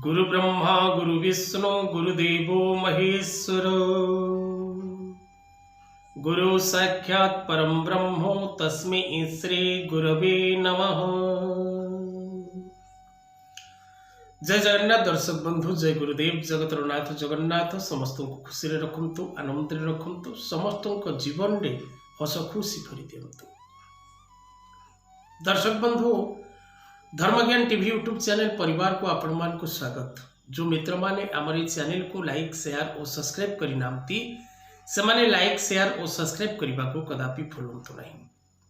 गुरु ब्रह्मा गुरु विष्णु गुरुदेवो महेश्वर गुरु साक्षात् परम ब्रह्मो तस्मै श्री गुरवे नमः। जय जगन्नाथ दर्शक बंधु, जय गुरुदेव जगतर नाथ जगन्नाथ समस्त को खुशी रखु, आनंद रखु, समस्त जीवन में हस खुशी भरी दिंतु। दर्शक बंधु, धर्मज्ञान टीवी यूट्यूब चैनल परिवार को आपण मान को स्वागत। जो मित्र माने हमारे चैनल को लाइक शेयर और सब्सक्राइब करी नामती से माने लाइक शेयर और सब्सक्राइब करने को कदापि भूलु नहीं।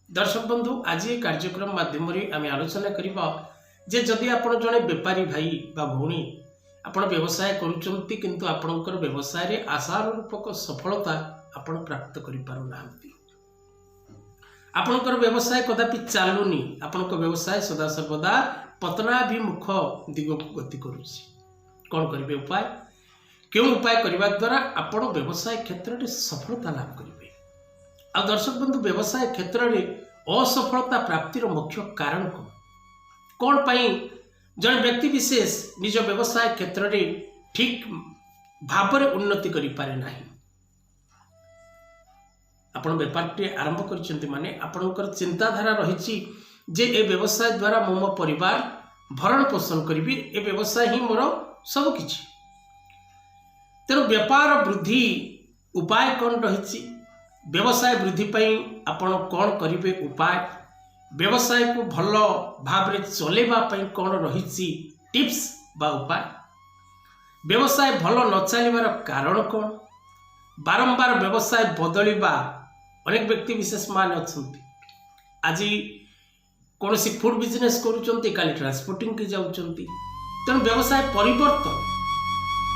दर्शक बंधु, आज ये कार्यक्रम माध्यम आम आलोचना करवा जे जदि आपण जड़े बेपारी भाई बा भौणी आपण व्यवसाय करुचंती किंतु आपणकर व्यवसाय रे आशारूपक सफलता आपण प्राप्त करि पारु नांती, आपणकर व्यवसाय कदापि चालुनी, आपणकर व्यवसाय सदा सर्वदा पतनाभिमुख दिग को गति करुछि। कौन करिवे उपाय, क्यों उपाय करने द्वारा आपण व्यवसाय क्षेत्र में सफलता लाभ करेंगे। आ दर्शक बंधु, व्यवसाय क्षेत्र में असफलता प्राप्तिर मुख्य कारण कौन पाई जन व्यक्ति विशेष निज व्यवसाय क्षेत्र में ठीक भाव में उन्नति करि पारे नाही। आपण बेपारटी आरंभ करिसेंती माने आपणकर चिंताधारा रही जे ए व्यवसाय द्वारा मो परिवार भरण पोषण करी, ए व्यवसाय ही मोर सब किछि। तेणु व्यापार वृद्धि उपाय कौन रही, व्यवसाय वृद्धि पाई आपण कौन करिवे उपाय, व्यवसाय को भल भाव में चलेबा पाई कौन रही टिप्स बा उपाय, व्यवसाय भल न चलिबार कारण कौन, बारंबार व्यवसाय बदलिबा अनेक व्यक्ति विशेष मान अच्छा। आज कौन सी फूड बिजनेस करुँच, काली ट्रांसपोर्टिंग की जाउछंती। तेणु व्यवसाय परिवर्तन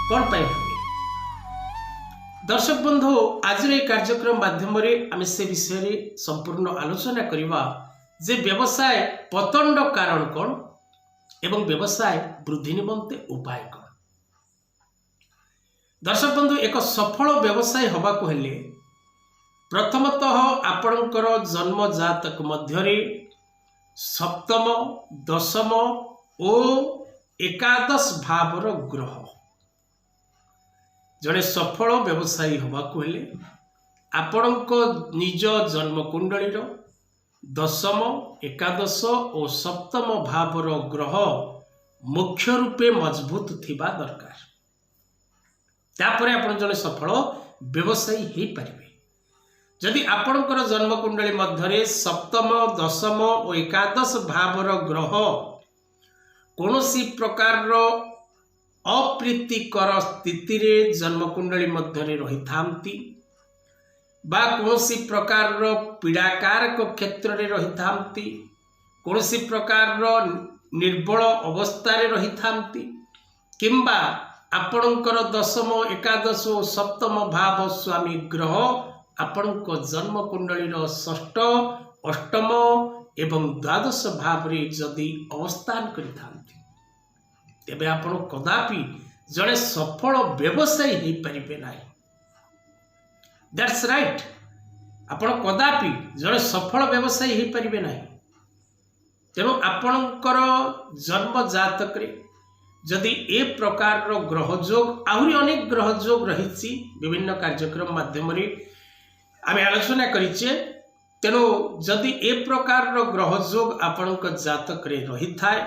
कौन पाई हुए। दर्शक बंधु, आज ये कार्यक्रम माध्यम आम से विषय संपूर्ण आलोचना करवा जे व्यवसाय पतन कारण कौन एवं व्यवसाय वृद्धि निमंते उपाय कौन। दर्शक बंधु, एक सफल व्यवसाय हवा को हेले प्रथमतः आपणकर जन्म जातक मध्यरे सप्तम दशम और एकादश भावर ग्रह जड़े सफल व्यवसायी हवा को हेले आपणक निज जन्म कुंडली दशम एकादश और सप्तम भावर ग्रह मुख्य रूपे मजबूत थिबा दरकार। तापरे आपण जने सफल व्यवसायी हो पारिबे। जदि आपणकर जन्म कुंडली मध्यरे सप्तम दशम और एकादश भावर ग्रह कौनसी प्रकार अप्रीतिकर स्थिति रे जन्म कुंडली मध्यरे रही थांती बा कौनसी प्रकार पीड़ाकारक क्षेत्र में रही थांती, कौनसी प्रकार निर्बल अवस्था रे रही थांती, किंबा आपणकर दशम एकादश और सप्तम भाव स्वामी ग्रह आपणक जन्म कुंडली षष्ठ अष्टम एवं द्वादश भाव रे जदि अवस्थान करिथांती तेबे आपण कदापि जड़े सफल व्यवसायी हो पारिबे नाही। दैट्स राइट, आपण कदापि जड़े सफल व्यवसायी हो पारिबे नाही। तेणु आपणकर जन्म जातक रे जदि ए प्रकार ग्रह जोग आहरी अनेक ग्रह जोग रही विभिन्न कार्यक्रम माध्यम आम आलोचना करिचे। तेणु जदि ए प्रकार ग्रह जोग आपणक जातक रे रही थाए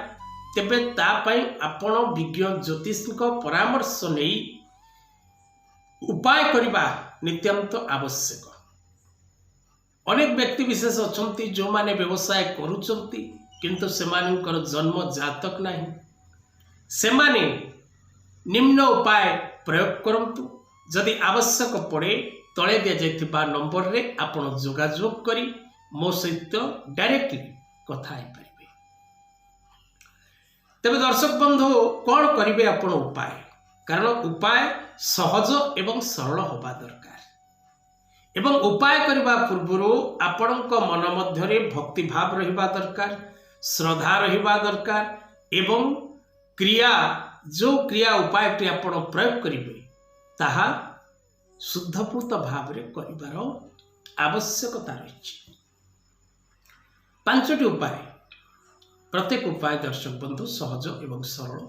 तेबे तापाई आपण विज्ञ ज्योतिष परामर्श नहीं उपाय करबा नित्यांत आवश्यक। अनेक व्यक्ति विशेष अछंती जो माने व्यवसाय करूचंती किंतु सेमानकर जन्म जातक नहीं। सेमाने निम्न उपाय प्रयोग करंतु। जदि आवश्यक पड़े तले दिया जाइथिबा नंबर रे आपण जोगाजोग करी मो सहित डायरेक्टली कथा है पारिबे। तेबे दर्शक बंधु, कौन करिवे आपण उपाय, कारण उपाय सहज एवं सरल होबा दरकार एवं उपाय करबा पूर्वरु आपणक मन मध्यरे भक्ति भाव रहिबा दरकार, श्रद्धा रहिबा दरकार एवं क्रिया जो क्रिया उपायटी आपण प्रयोग करिवे ताहा शुद्धपूत भाव रे करिबार आवश्यकता रही। पांचटी उपाय, प्रत्येक उपाय दर्शक बंधु सहज एवं सरल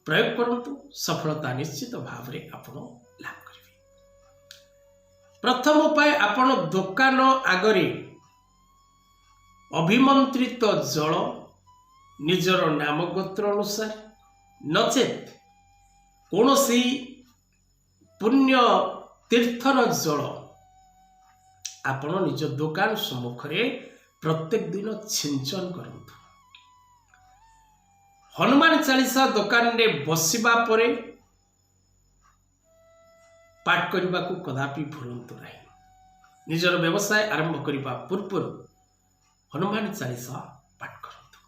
प्रयोग करंतु सफलता निश्चित भाव में आपण लाभ करेंगे। प्रथम उपाय आपण दुकान आगरे अभिमंत्रित जल निजर नाम गोत्र अनुसार नचेत कौन सी पुण्य तीर्थर जल आपण निज दुकान सम्मुख प्रत्येक दिन छिंचन करंतु। हनुमान चालीसा दुकान रे बसिबा परे पाठ करने को कदापि भूलंतु नहीं। निजर व्यवसाय आरंभ करने पूर्व हनुमान चालीसा पाठ करंतु।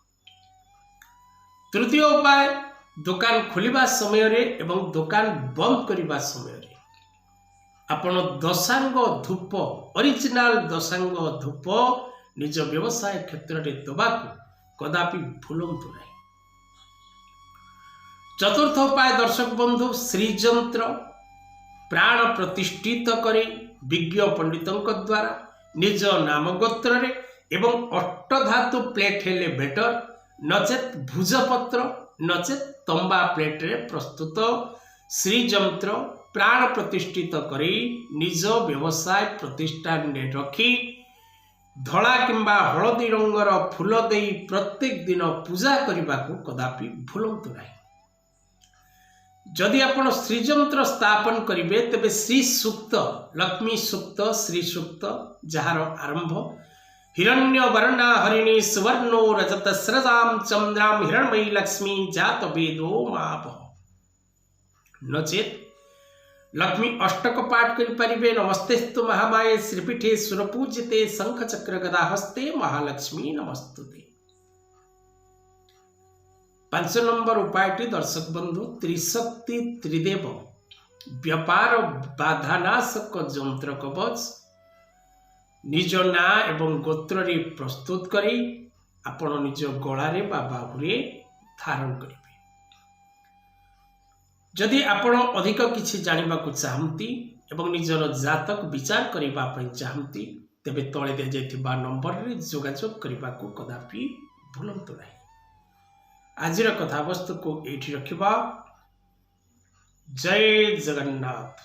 तृतीय उपाय दुकान खोलिबा समय रे एवं दुकान बंद करने समय रे आपण दशांग धूप ओरिजिनल दशांग धूप निज व्यवसाय क्षेत्र में दबा कदापि भूलंतु नहीं। चतुर्थ उपाय दर्शक बंधु श्रीजंत्र प्राण प्रतिष्ठित करे विज्ञ पंडितों द्वारा निज नाम गोत्र रे एवं अष्टधातु प्लेट हेले बेटर नचेत भुजपत्र नचेत तंबा प्लेट रे प्रस्तुत श्रीजंत्र प्राण प्रतिष्ठित करी निज व्यवसाय प्रतिष्ठान रे रखी धला किंबा हलदी रंगर फूल देई प्रत्येक दिन पूजा करने को कदापि भूलंतु नहीं। जदि आपण श्रीजंत्र स्थापन करिवे तेबे श्री सूक्त लक्ष्मी सूक्त श्री सूक्त जार आरंभ हिरण्य वर्णा हरिणी सुवर्णो रजत स्रजाम चंद्राम हिरण्मयी लक्ष्मी जात वेदो माप नचेत लक्ष्मी अष्टक पाठ करि परिबे नमस्तेस्तु महामाये श्रीपीठे सुरपूजिते शंख चक्र गदा हस्ते महालक्ष्मी नमस्तुते। 5 नंबर उपायटी दर्शक बंधु त्रिशक्ति त्रिदेव व्यापार बाधानाशक जंत्र कवच निज ना एवं गोत्र रे प्रस्तुत करी आपण निज गलारे बा बाहुरे धारण करेंगे। जदि आपण अधिक किछि जानिबा को चाहंती एवं निजर जातक विचार करिबा पई चाहंती तेबे तळे दे जेथिबा नंबर रे जोगाजोग करिबा को कदापि भूलंतु नहीं। आजिर कथावस्तु को एठी रखिबा। जय जगन्नाथ।